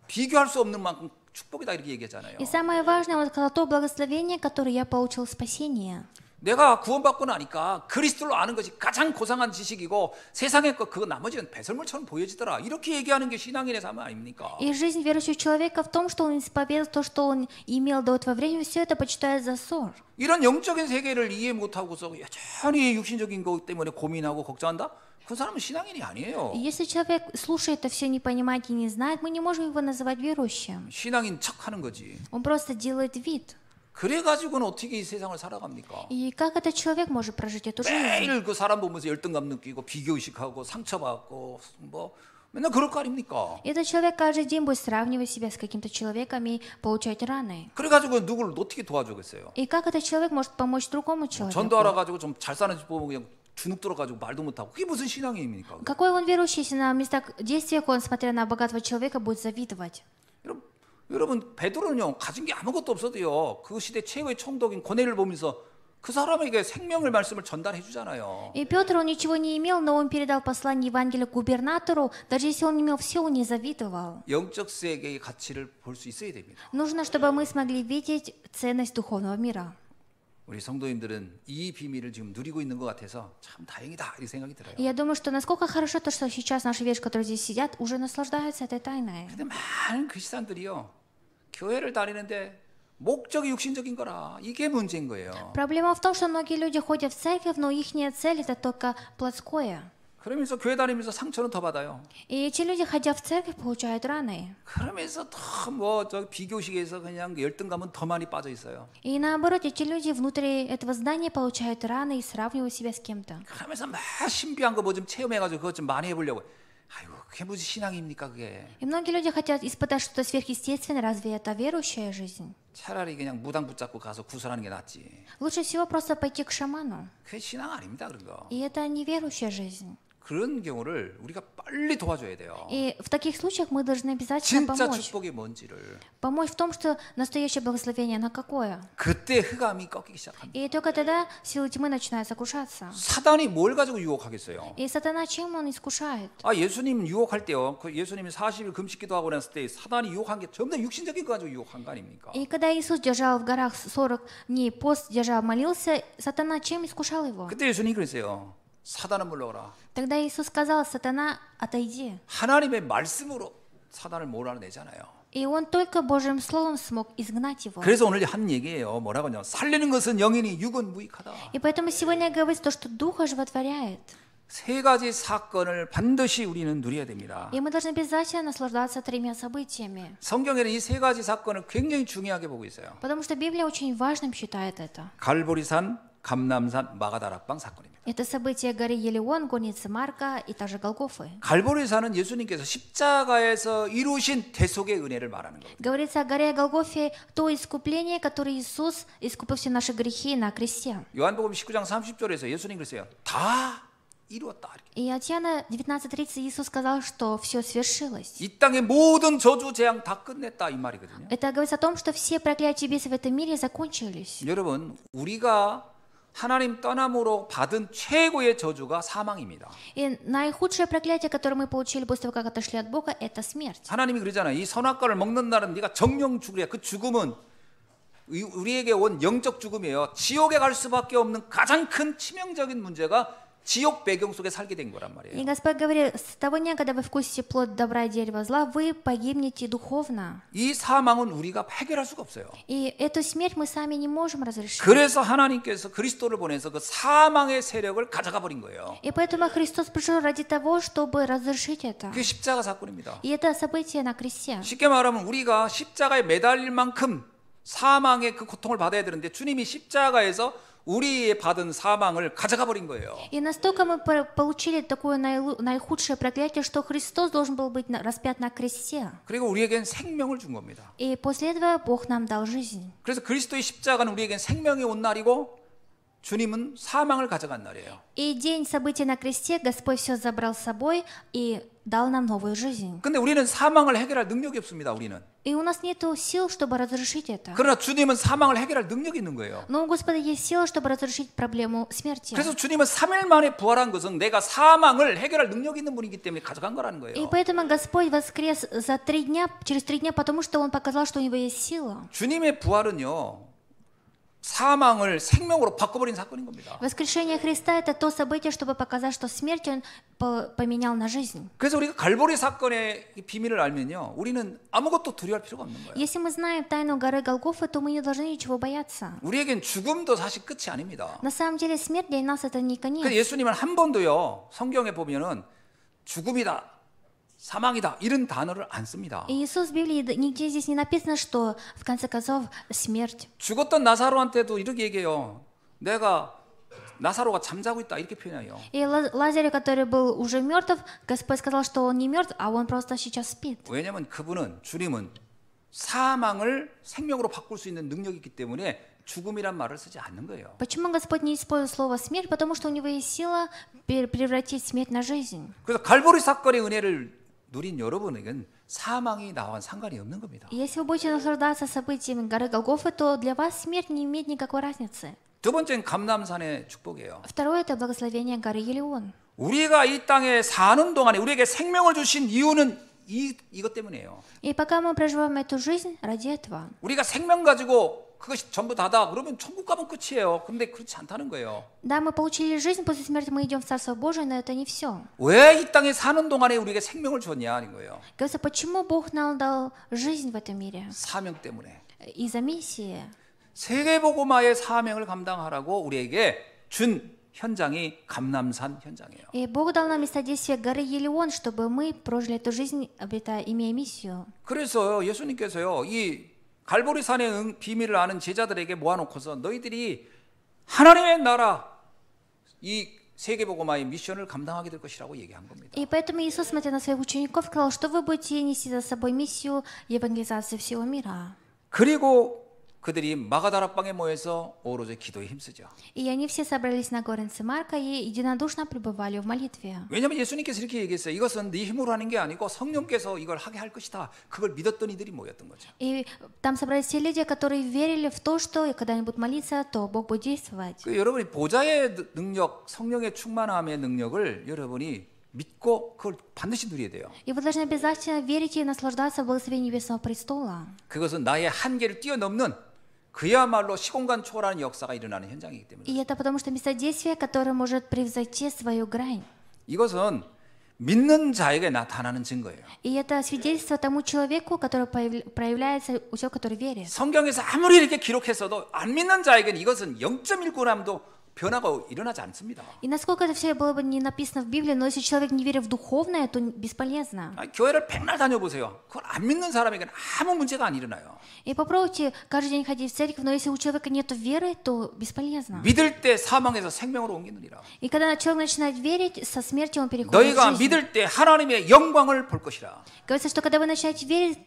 비교할 수 없는 만큼 축복이다 이렇게 얘기하잖아요. И самое важное, он сказал, то благословение, которое я получил в спасении. 내가 구원받고 나니까 그리스도를 아는 것이 가장 고상한 지식이고 세상의 것 그거 나머지는 배설물처럼 보여지더라. 이렇게 얘기하는 게 신앙인의 삶 아닙니까? И жизнь верующего человека в том, что он исповедует то, что он имел до этого времени, все это почитает за ссор. 이런 영적인 세계를 이해 못하고서 여전히 육신적인 것 때문에 고민하고 걱정한다? 그 사람은 신앙인이 아니에요. И если человек слушает это все, не понимает и не знает, мы не можем его называть верующим. 신앙인 척하는 거지. Он просто делает вид. 그래가지고는 어떻게 이 세상을 살아갑니까? И как этот человек может прожить эту жизнь? 매일 그 사람 보면서 열등감 느끼고 비교의식하고 상처받고 뭐 맨날 그럴 거 아닙니까? Этот человек каждый день будет сравнивать себя с каким-то человеком и получать раны. 그래가지고 누구를 어떻게 도와주겠어요? И как этот человек может помочь другому человеку? 전도하러 가지고 좀 잘 사는 집 보면 그냥 주눅 들어가지고 말도 못하고 그게 무슨 신앙입니까? Какой он верующий, если на местах действиях он, смотря на богатого человека, будет завидовать? 여러분 베드로는요 가진 게 아무것도 없어도요 그 시대 최고의 총독인 고넬을 보면서 그 사람에게 생명을 말씀을 전달해 주잖아요. И Петр, он ничего не имел, но он передал послание Евангелия губернатору, даже если он не имел все, он не завидовал. 영적 세계의 가치를 볼 수 있어야 됩니다. Нужно, чтобы мы смогли видеть ценность духовного мира. 우리 성도님들은 이 비밀을 지금 누리고 있는 것 같아서 참 다행이다 이 생각이 들어요. И я думаю, что насколько хорошо то, что сейчас наши верующие, которые здесь сидят, уже наслаждаются этой тайной. 근데 많은 크리스찬들이요 교회를 다니는데 목적이 육신적인 거라 이게 문제인 거예요. Проблема в том, что многие люди ходят в церковь, но их цель это только плотское. 그러면서 교회 다니면서 상처는 더 받아요. И эти люди, ходя в церковь, получают раны. 그러면서 더 뭐 저 비교식에서 그냥 열등감은 더 많이 빠져 있어요. И наоборот, эти люди внутри этого здания получают раны и сравнивают себя с кем-то. 그러면서 막 신비한 거 뭐 좀 체험해가지고 그것 좀 많이 해보려고. 아이고 그게 무슨 신앙입니까 그게? И многие люди хотят испытать что-то сверхъестественное. Разве это верующая жизнь? 차라리 그냥 무당 붙잡고 가서 구설하는 게 낫지. Лучше всего просто пойти к шаману. 그게 신앙 아닙니다 그런 거. И это не верующая жизнь. 그런 경우를 우리가 빨리 도와줘야 돼요. И в таких случаях мы должны обязательно 진짜 помочь. 축복이 뭔지를. Помочь в том, что настоящее благословение, оно какое. 그때 흑암이 꺾이기 시작합니다. И только тогда силы тьмы начинают сокрушаться. 사단이 뭘 가지고 유혹하겠어요? И сатана чем он искушает? 아 예수님 유혹할 때요. 그 예수님이 40일 금식기도하고 났을 때 사단이 유혹한 게 전부 다 육신적인 거 가지고 유혹한 거 아닙니까? И когда Иисус держал в горах 40 дней пост, держал, молился, сатана чем искушал его? 그때 예수님이 그랬어요. 사단은 물러가라. Тогда Иисус сказал: сатана, отойди. 하나님의 말씀으로 사단을 몰아내잖아요. И он только Божьим словом смог изгнать его. 그래서 오늘 한 얘기예요. 뭐라고 하냐? 살리는 것은 영이니 육은 무익하다. И поэтому сегодня говорится то, что Дух оживотворяет. 세 가지 사건을 반드시 우리는 누려야 됩니다. И мы должны обязательно наслаждаться тремя событиями. 성경에는 이 세 가지 사건을 굉장히 중요하게 보고 있어요. Потому что Библия очень важным считает это. 갈보리산, 감남산, 마가다락방 사건입니다. Это события горы Елеон, горницы Марка и также Голгофы. 갈보리산은 예수님께서 십자가에서 이루신 대속의 은혜를 말하는 겁니다. Говорится о горе Голгофе, то искупление, которое Иисус искупил все наши грехи на кресте. 요한복음 19장 30절에서 예수님 그랬어요. 다 이루었다. И от Иоанна 19:30 Иисус сказал, что все свершилось. 이 땅의 모든 저주 재앙 다 끝냈다 이 말이거든요. Это говорится о том, что все проклятия и бесы в этом мире закончились. 여러분, 우리가 하나님 떠남으로 받은 최고의 저주가 사망입니다. И наихудшее проклятие, которое мы получили после того, как отошли от Бога, это смерть. 하나님이 그러잖아요. 이 선악과를 먹는 날은 네가 정령 죽으랴. 그 죽음은 우리에게 온 영적 죽음이에요. 지옥에 갈 수밖에 없는 가장 큰 치명적인 문제가 지옥 배경 속에 살게 된 거란 말이에요. И Господь говорит: с того дня, когда вы вкусите плод добра и дерева зла, вы погибнете духовно. 이 사망은 우리가 해결할 수가 없어요. И эту смерть мы сами не можем разрешить. 그래서 하나님께서 그리스도를 보내서 그 사망의 세력을 가져가 버린 거예요. И поэтому Христос пришел ради того, чтобы разрешить это. 그게 십자가 사건입니다. И это событие на кресте. 쉽게 말하면 우리가 십자가에 매달릴 만큼 사망의 그 고통을 받아야 되는데 주님이 십자가에서 우리 받은 사망을 가져가 버린 거예요. И настолько мы получили такое наихудшее проклятие, что Христос должен был быть распят на кресте. 그리고 우리에겐 생명을 준 겁니다. И после этого Бог нам дал жизнь. 그래서 그리스도의 십자가는 우리에겐 생명이 온 날이고 주님은 사망을 가져간 날이에요. И день события на кресте Господь все забрал с собой и дал нам новую жизнь. 근데 우리는 사망을 해결할 능력이 없습니다. 우리는. И у нас нет сил, чтобы разрешить это. 그러나 주님은 사망을 해결할 능력이 있는 거예요. Но у Господа есть сила, чтобы разрешить проблему смерти. 그래서 주님은 3일 만에 부활한 것은 내가 사망을 해결할 능력이 있는 분이기 때문에 가져간 거라는 И 거예요. поэтому Господь воскрес за 3 дня, через 3 дня, потому что Он показал, что у Него есть сила. 주님의 부활은요. 사망을 생명으로 바꿔버린 사건인 겁니다. Воскрешение Христа – это то событие, чтобы показать, что смерть Он поменял на жизнь. 그래서 우리가 갈보리 사건의 비밀을 알면요, 우리는 아무것도 두려워할 필요가 없는 거예요. Если мы знаем тайну горы Голгофы, то мы не должны ничего бояться. 우리에겐 죽음도 사실 끝이 아닙니다. На самом деле смерть для нас это не 그래서 конец. 예수님은 한 번도요, 성경에 보면은 죽음이다, 사망이다 이런 단어를 안 씁니다. И Иисус в Библии нигде здесь не написано, что в конце концов смерть. 죽었던 나사로한테도 이렇게 얘기해요. 내가 나사로가 잠자고 있다 이렇게 표현해요. И Лазарю, который был уже мертв, Господь сказал, что он не мертв, а он просто сейчас спит. 왜냐하면 그분은 주님은 사망을 생명으로 바꿀 수 있는 능력이 있기 때문에 죽음이란 말을 쓰지 않는 거예요. Почему Господь не использует слово смерть? Потому что у него есть сила превратить смерть на жизнь. 그래서 갈보리 사건의 은혜를 누린 여러분에게는 사망이 나와 상관이 없는 겁니다. Если вы будете наслаждаться событиями горы Голгофы, то для вас смерть не имеет никакой разницы. 두 번째는 감람산의 축복이에요. Второе – это благословение горы Елеон. 우리가 이 땅에 사는 동안에 우리에게 생명을 주신 이유는 이것 때문이에요. И пока мы проживаем эту жизнь, ради этого. 우리가 생명 가지고 그것이 전부 다다 그러면 천국 가면 끝이에요. 근데 그렇지 않다는 거예요. Да, мы получили жизнь, после смерти мы идем в Царство Божие, но это не все. 왜 이 땅에 사는 동안에 우리에게 생명을 줬냐 하는 거예요. Говорится, почему Бог нам дал жизнь в этом мире? 사명 때문에. Из-за миссии. 세계복음화의 사명을 감당하라고 우리에게 준 현장이 감람산 현장이에요. И Бог дал нам место действия горы Елеон, чтобы мы прожили эту жизнь, имея миссию. 그래서 예수님께서요, 이 갈보리산의 비밀을 아는 제자들에게 모아놓고서 너희들이 하나님의 나라 이 세계복음화의 미션을 감당하게 될 것이라고 얘기한 겁니다. И поэтому Иисус, смотря на своих учеников, сказал, что вы будете нести за собой миссию евангелизации всего мира. 그리고 그들이 마가다락방에 모여서 오로지 기도에 힘쓰죠. И они все собрались на горнице Марка и единодушно пребывали в молитве. 왜냐하면 예수님께서 이렇게 얘기했어요. 이것은 네 힘으로 하는 게 아니고 성령께서 이걸 하게 할 것이다. 그걸 믿었던 이들이 모였던 거죠. И там собрались те люди, которые верили в то, что когда они будут молиться, то Бог будет действовать. 여러분이 보좌의 능력, 성령의 충만함의 능력을 여러분이 믿고 그걸 반드시 누려야 돼요. И вы должны обязательно верить и наслаждаться благословением Небесного престола. 그것은 나의 한계를 뛰어넘는 그야말로 시공간 초월하는 역사가 일어나는 현장이기 때문에. И это потому что место действия, которое может превзойти свою грань. 이것은 믿는 자에게 나타나는 증거예요. И это свидетельство тому человеку, который проявляется у человека, который верит. 성경에서 아무리 이렇게 기록했어도 안 믿는 자에게는 이것은 0.1g도 변화가 일어나지 않습니다. И насколько это все было бы не написано в Библии, но если человек не верит в духовное, то бесполезно. 교회를 백날 다녀보세요. 그걸 안 믿는 사람에게는 아무 문제가 안 일어나요. И попробуйте каждый день ходить в церковь, но если у человека нет веры, то бесполезно. 믿을 때 사망에서 생명으로 옮기느니라. И когда человек начинает верить, со смерти он переходит 너희가 в жизнь. 믿을 때 하나님의 영광을 볼 것이라. Говорится, что когда вы начинаете верить,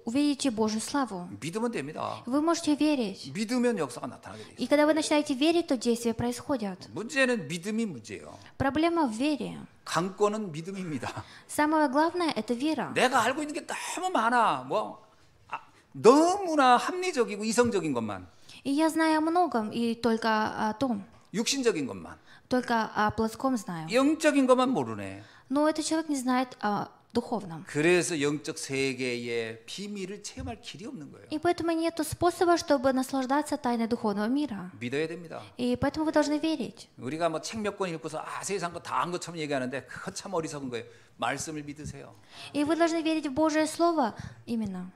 увидите Божью славу. 믿으면 됩니다. Вы можете верить. 믿으면 역사가 나타나게 돼 있어요. И когда вы начинаете верить, то действия происходят. 문제는 믿음이 문제예요. Проблема в вере. 강권은 믿음입니다. Самое главное – это вера. 내가 알고 있는 게 너무 많아. 너무나 합리적이고 이성적인 것만, И я знаю о многом, и только о том, 육신적인 것만, только о плотском знаю. 영적인 것만 모르네. Но этот человек не знает о духовном. 그래서 영적 세계의 비밀을 체험할 길이 없는 거예요. И поэтому нет способа, чтобы наслаждаться тайной духовного мира. 믿어야 됩니다. И поэтому вы должны верить. 우리가 뭐 책 몇 권 읽고서 세상 거 다 한 것처럼 얘기하는데 그거 참 어리석은 거예요. 말씀을 믿으세요. И вы должны верить в Божие Слово именно.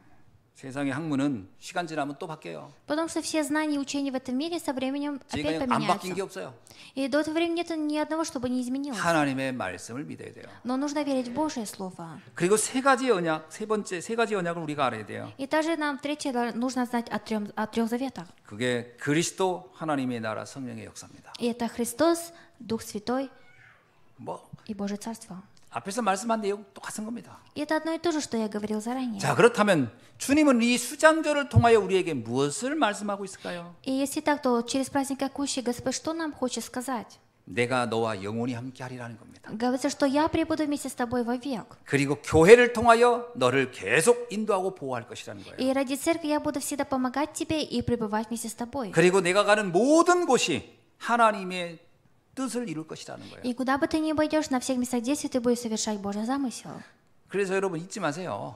세상의 학문은 시간 지나면 또 바뀌어요. Потому что все знания и учения в этом мире со временем опять 지금 안 바뀐 게 поменяются. 없어요. И до этого времени нет ни одного, чтобы не изменилось. 하나님의 말씀을 믿어야 돼요. Но нужно верить в Божие Слово. 그리고 세 가지 언약, 세 가지 언약을 우리가 알아야 돼요. И также нам третье нужно знать о трех заветах. 그게 그리스도 하나님의 나라 성령의 역사입니다. И это Христос, Дух Святой 뭐 и Божье Царство. 앞에서 말씀한 내용 똑같은 겁니다. И это одно и то же, что я говорил заранее. 자, 그렇다면 주님은 이 수장절을 통하여 우리에게 무엇을 말씀하고 있을까요? И если так, то через праздник Кущи Господь что нам хочет сказать? 내가 너와 영원히 함께 하리라는 겁니다. Говорится, что я пребуду вместе с тобой вовек. 그리고 교회를 통하여 너를 계속 인도하고 보호할 것이라는 거예요. И ради церкви я буду всегда помогать тебе и пребывать вместе с тобой. 그리고 내가 가는 모든 곳이 하나님의 뜻을 이룰 것이라는 거예요. И куда бы ты ни пойдешь, на всех местах действий ты будешь совершать Божий замысел. 그래서 여러분 잊지 마세요.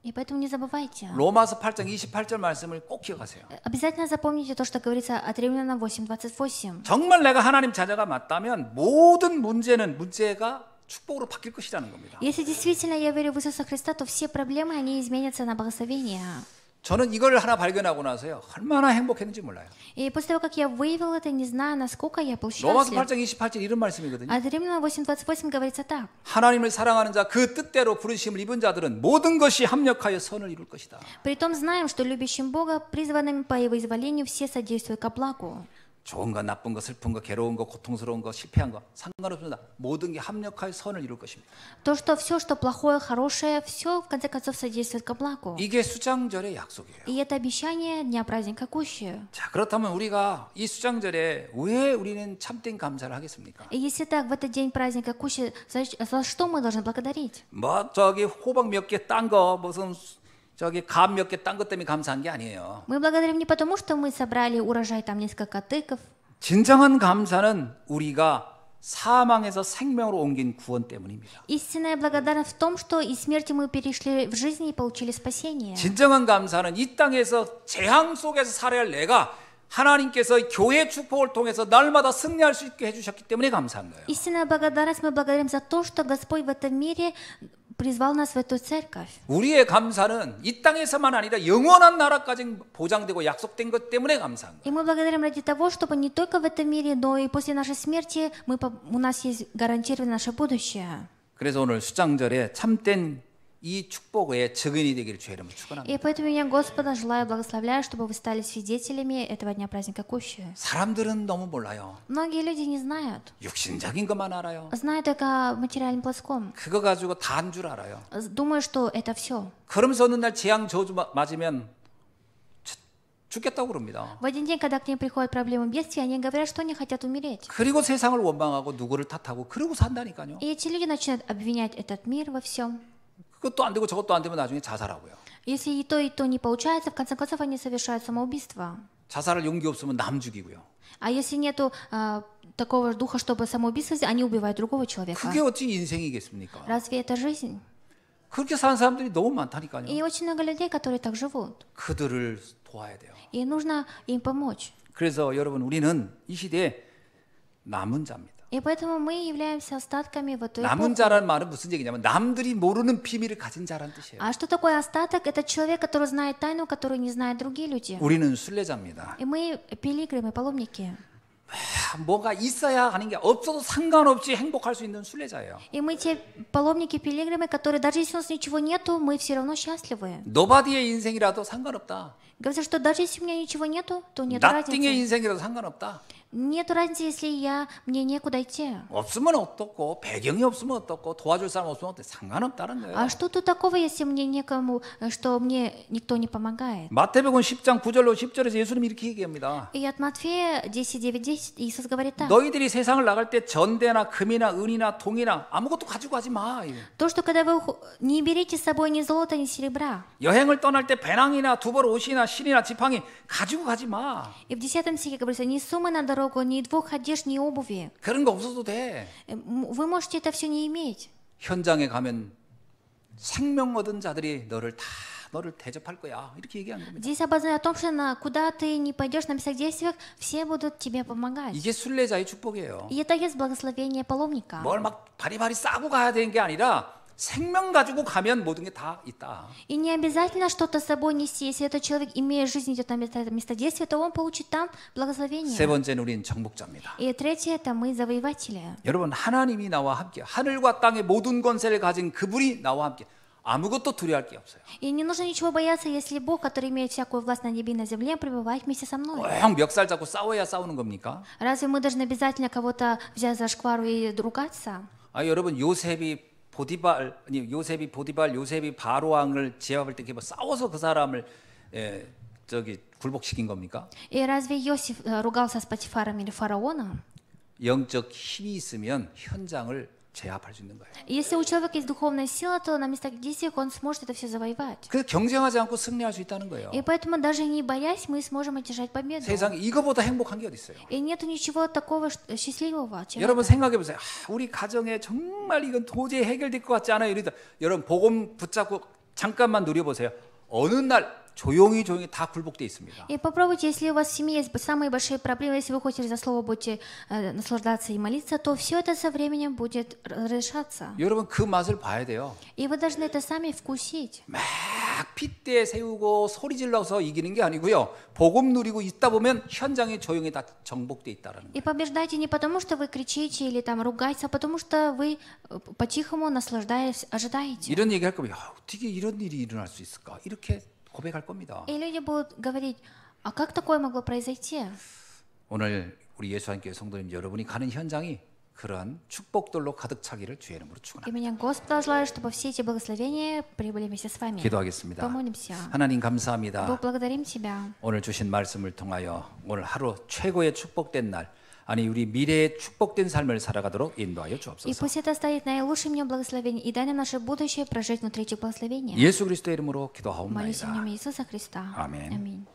И поэтому не забывайте. 로마서 8장 28절 말씀을 꼭 기억하세요. Обязательно запомните то, что говорится от Римлянам 8:28. 정말 내가 하나님 자녀가 맞다면 모든 문제가 축복으로 바뀔 것이라는 겁니다. Если действительно я верю в Иисуса Христа, то все проблемы, они изменятся на благословение. 저는 이걸 하나 발견하고 나서요. 얼마나 행복했는지 몰라요. И после того, как я выявил это, не знаю, насколько я был 로마서 счастлив. 8장 28절 이런 말씀이거든요. А Римлянам 8:28 говорится так. 하나님을 사랑하는 자, 그 뜻대로 부르심을 입은 자들은 모든 것이 합력하여 선을 이룰 것이다. Притом знаем, что любящим Бога, призванным по Его изволению, все содействуют ко благу. 좋은 거, 나쁜 거, 슬픈 거, 괴로운 거, 고통스러운 거, 실패한 거 상관없습니다. 모든 게 합력하여 선을 이룰 것입니다. То, что все, что плохое, хорошее, все в конце концов содействует ко благу. 이게 수장절의 약속이에요. И это обещание Дня праздника Кущи. 자, 그렇다면 우리가 이 수장절에 왜 우리는 참된 감사를 하겠습니까? И если так, в этот день праздника Кущи, за что мы должны благодарить? 뭐 저기 호박 몇 개 딴 거 무슨 저기 감 몇 개 딴 것 때문에 감사한 게 아니에요. Мы благодарим не потому, что мы собрали урожай там несколько тыков. 진정한 감사는 우리가 사망에서 생명으로 옮긴 구원 때문입니다. Истинная благодарность в том, что из смерти мы перешли в жизнь и получили спасение. 진정한 감사는 이 땅에서 재앙 속에서 살아야 할 내가 하나님께서 교회 축복을 통해서 날마다 승리할 수 있게 해주셨기 때문에 감사한 거예요. Истинная благодарность мы благодарим за то, что Господь в этом мире призвал нас в эту церковь. 우리의 감사는 이 땅에서만 아니라 영원한 나라까지 보장되고 약속된 것 때문에 감사한 거예요. И мы благодарим ради того, чтобы не только в этом мире, но и после нашей смерти у нас есть гарантированное наше будущее. 그래서 오늘 수장절에 참된 이 축복의 증인이 되기를 주의 이름으로 축원합니다. И поэтому я Господа желаю, благословляю, чтобы вы стали свидетелями этого дня праздника Кущи. 사람들은 너무 몰라요. Многие люди не знают. 육신적인 것만 알아요. Знают только в материальном плоском. 그거 가지고 다 한 줄 알아요. Думаю, что это все. 그러면서 어느 날 재앙 저주 맞으면 죽겠다고 그럽니다. В один день, когда к ним приходят проблемы бедствия, они говорят, что они хотят умереть. 그리고 세상을 원망하고 누구를 탓하고 그러고 산다니까요. И эти люди начинают обвинять этот мир во всем. 그것도 안 되고 저것도 안 되면 나중에 자살하고요. Если и то не получается, в конце концов они совершают самоубийство. 자살할 용기 없으면 남 죽이고요. А если нету такого духа, чтобы самоубийство, они убивают другого человека. 그게 어찌 인생이겠습니까? Разве это жизнь? 그렇게 사는 사람들이 너무 많다니까요. И очень много людей, которые так живут. 그들을 도와야 돼요. И нужно им помочь. 그래서 여러분 우리는 이 시대에 남은 자입니다. И поэтому мы являемся остатками в эту 남은 эпоху. 자라는 말은 무슨 얘기냐면 남들이 모르는 비밀을 가진 자라는 뜻이에요. А что такое остаток? Это человек, который знает тайну, которую не знают другие люди. 우리는 순례자입니다. И мы пилигримы, паломники. 뭐가 있어야 하는 게 없어도 상관없이 행복할 수 있는 순례자예요. И мы те паломники, пилигримы, которые даже если у нас ничего нету, мы все равно счастливы. 노바디의 인생이라도 상관없다. Говорят, что даже если у меня ничего нету, то нет 나띵의 разницы. 인생이라도 상관없다. Нет разницы, если мне некуда идти. 없으면 어떻고 배경이 없으면 어떻고 도와줄 사람 없으면 어떻고 상관없다는 거예요. А что тут такого, если мне некому, что мне никто не помогает? 마태복음 10장 9절로 10절에서 예수님이 이렇게 얘기합니다. И от Матфея 10:9-10 Иисус говорит так. 너희들이 세상을 나갈 때 전대나 금이나 은이나 동이나 아무것도 가지고 가지 마. То, что когда вы не берите с собой ни золота, ни серебра. 여행을 떠날 때 배낭이나 두벌 옷이나 실이나 지팡이 가지고 가지 마. И в 10 стихе говорится, ни суммы на дорогу, ни двух одежд, ни обуви. 그런 거 없어도 돼. Вы можете это все не иметь. 현장에 가면 생명 얻은 자들이 너를 대접할 거야. 이렇게 얘기하는 겁니다. Здесь обозначено о том, что куда ты не пойдешь на местах действиях, все будут тебе помогать. 이게 순례자의 축복이에요. И это есть благословение паломника. 뭘 막 바리바리 싸고 가야 되는 게 아니라 생명 가지고 가면 모든 게 다 있다. И не обязательно что-то с собой нести. Если этот человек, имея жизнь, идет на место действия, то он получит там благословение. 세 번째는 우린 정복자입니다. И третье, это мы завоеватели. 여러분 하나님이 나와 함께 하늘과 땅의 모든 권세를 가진 그분이 나와 함께 아무것도 두려워할 게 없어요. И не нужно ничего бояться, если Бог, который имеет всякую власть на небе и на земле, пребывает вместе со мной. 꼭 멱살 잡고 싸워야 싸우는 겁니까? Разве мы должны обязательно кого-то взять за шквару и ругаться? 여러분 요셉이 요셉이 바로 왕을 제압할 때 뭐 싸워서 그 사람을 굴복시킨 겁니까? И разве Иосиф ругался с Патифаром или фараоном? 영적 힘이 있으면 현장을 제압할 수 있는 거예요. Если у человека есть духовная сила, то на местах действий он сможет это все завоевать. 그래서 경쟁하지 않고 승리할 수 있다는 거예요. И поэтому даже не боясь, мы сможем одержать победу. 세상에 이거보다 행복한 게 어디 있어요? И нету ничего такого счастливого, чем 여러분 это. 생각해 보세요. 우리 가정에 정말 이건 도저히 해결될 것 같지 않아요. 이러다 여러분 복음 붙잡고 잠깐만 누려보세요. 어느 날 조용히 다 굴복돼 있습니다. И попробуйте, если у вас в семье есть самые большие проблемы, если вы хотите за слово будете наслаждаться и молиться, то все это со временем будет разрешаться. 여러분 그 맛을 봐야 돼요. И вы должны это сами вкусить. 막 핏대 세우고 소리 질러서 이기는 게 아니고요. 복음 누리고 있다 보면 현장에 조용히 다 정복돼 있다라는 거예요. И побеждайте не потому, что вы кричите или там ругаетесь, а потому что вы по-тихому, наслаждаясь, ожидаете. 이런 얘기할 거면 야, 어떻게 이런 일이 일어날 수 있을까? 이렇게 고백할 겁니다. И люди будут говорить, а как такое могло произойти? 오늘 우리 예수님께 성도님 여러분이 가는 현장이 그런 축복들로 가득 차기를 주의 이름으로 И 축원합니다. меня Господа желаю, чтобы все эти благословения прибыли вместе с вами. 기도하겠습니다. Помолимся. 하나님 감사합니다. Бог, благодарим Тебя. 오늘 주신 말씀을 통하여 오늘 하루 최고의 축복된 날, 아니 우리 미래의 축복된 삶을 살아가도록 인도하여 И 주옵소서. пусть это станет наилучшим днем благословений, и дай нам наше будущее прожить внутри этих благословений. 예수 그리스도의 이름으로 Молюсь в 기도하옵나이다. имя Иисуса Христа. 아멘. Аминь.